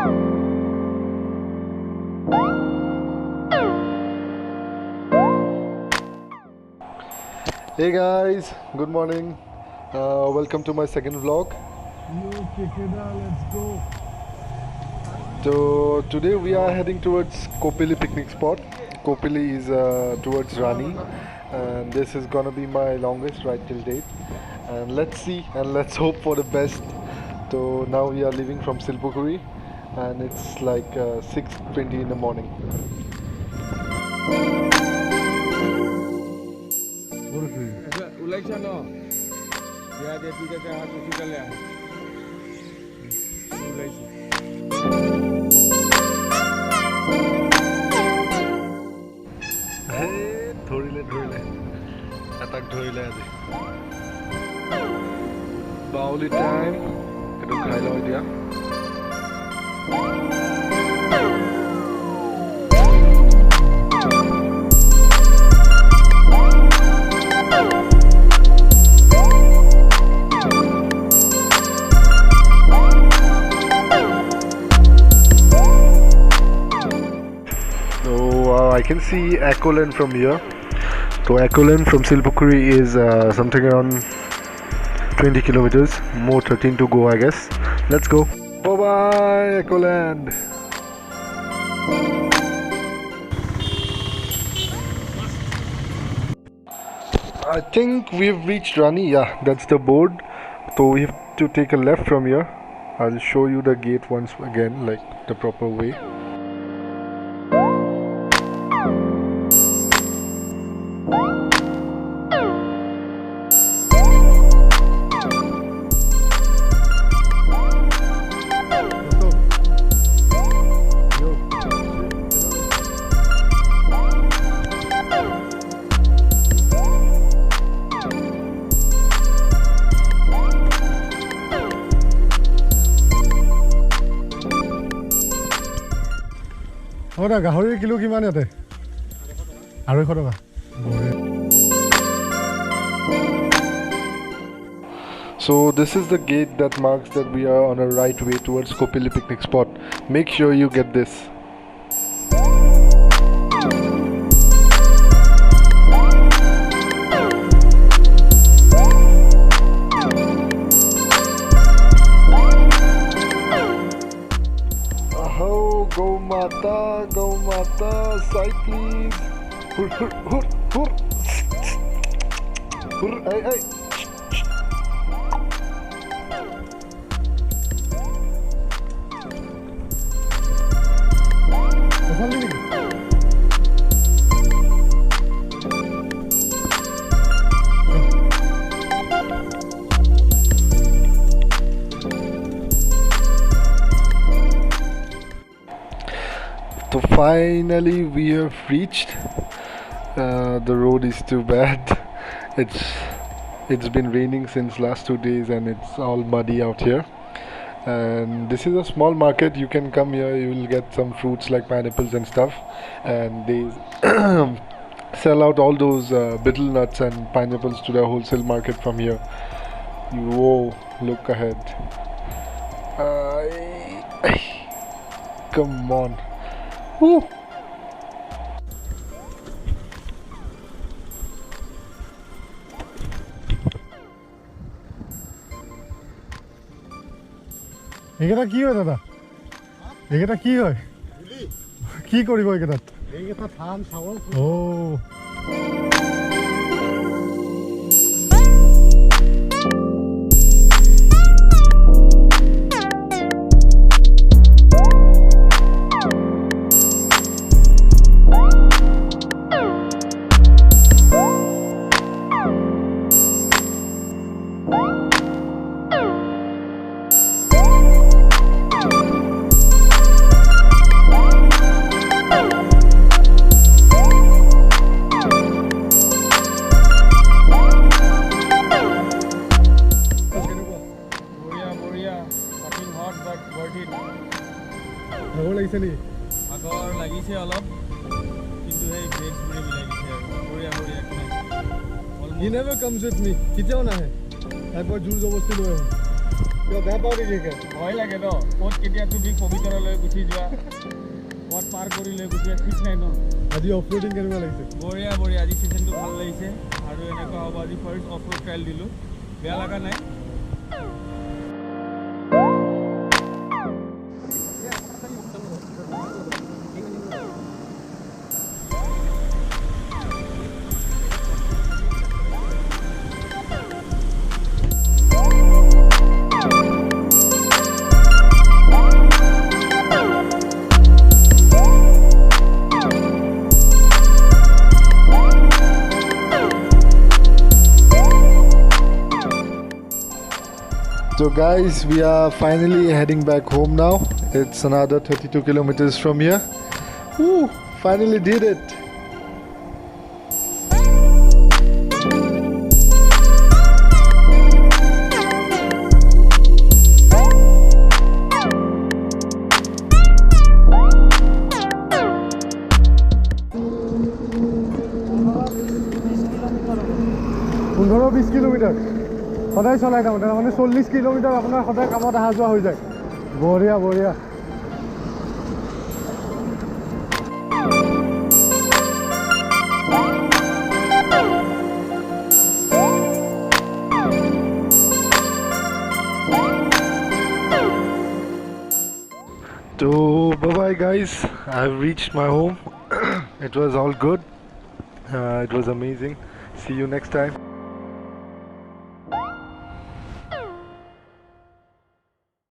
Hey guys, good morning. Welcome to my second vlog. Let's go. So today we are heading towards Kopili Picnic Spot. Kopili is towards Rani, and this is gonna be my longest ride till date. And let's see and let's hope for the best. So now we are leaving from Silpukuri, and it's like 6:20 in the morning. ওলাইছা ন দিয়া দিয়া ঠিক আছে আহা সোনকালে আহা ওলাইছে ধৰিলে এটাক ধৰিলে আজি বাউলি টাইম এইটো খাই লওঁ এতিয়া I can see Echoland from here. So Echoland from Silpukuri is something around 20 kilometers, more 13 to go I guess. Let's go. Bye bye Echoland. I think we've reached Rani. Yeah, that's the board. So we have to take a left from here. I'll show you the gate once again, like the proper way. ওটা গাহৰিৰ kilo কিমান ইয়াতে 250 টকা So this is the gate that marks that we are on a right way towards Kopili Picnic Spot. Make sure you get this. Go Mata, side please. Hur, hur, hur, hur. Hur, hey, hey. So finally we have reached. The road is too bad. It's been raining since last 2 days and it's all muddy out here. And this is a small market. You can come here, you will get some fruits like pineapples and stuff, and they sell out all those betel nuts and pineapples to the wholesale market from here. Whoa, look ahead. Come on. Woo. এইকেইটা কি হয় দাদা এইকেইটা কি হয় কি কৰিব এইকেইটাত এইকেইটা ধান চাউল লাগিছে নি আগৰ লাগিছে অলপ কিন্তু এই ব্ৰেকছ বুলি লাগিছে বঢ়িয়া বঢ়িয়া He never comes with me কেতিয়াও নাহে তাইৰ পৰা জোৰ জবৰদস্তি লৈ আহে বেয়া পাওঁ নেকি একে? ভয় লাগে ন ক'ত কেতিয়া তুমি পবিতৰালৈ গুচি যোৱা ক'ত পাৰ কৰি লৈ গুচি যোৱা ঠিক নাই ন আজি অফৰোডিং কেনেকুৱা লাগিছে? বঢ়িয়া বঢ়িয়া আজি ছিজনটো ভাল লাগিছে আৰু এনেকুৱা হ'ব আজি ফাৰ্ষ্ট অফ ৰোড ট্ৰায়েল দিলোঁ বেয়া লগা নাই So guys, we are finally heading back home now. It's another 32 kilometers from here. Woo! Finally did it. পোন্ধৰ 20 কিলোমিটাৰ সদায় চলাই থাকোঁ তাৰমানে 40 কিলোমিটাৰ আপোনাৰ সদায় কামত অহা যোৱা হৈ যায় বঢ়িয়া বঢ়িয়া So bye bye guys, I've reached my home. It was all good. It was amazing. See you next time.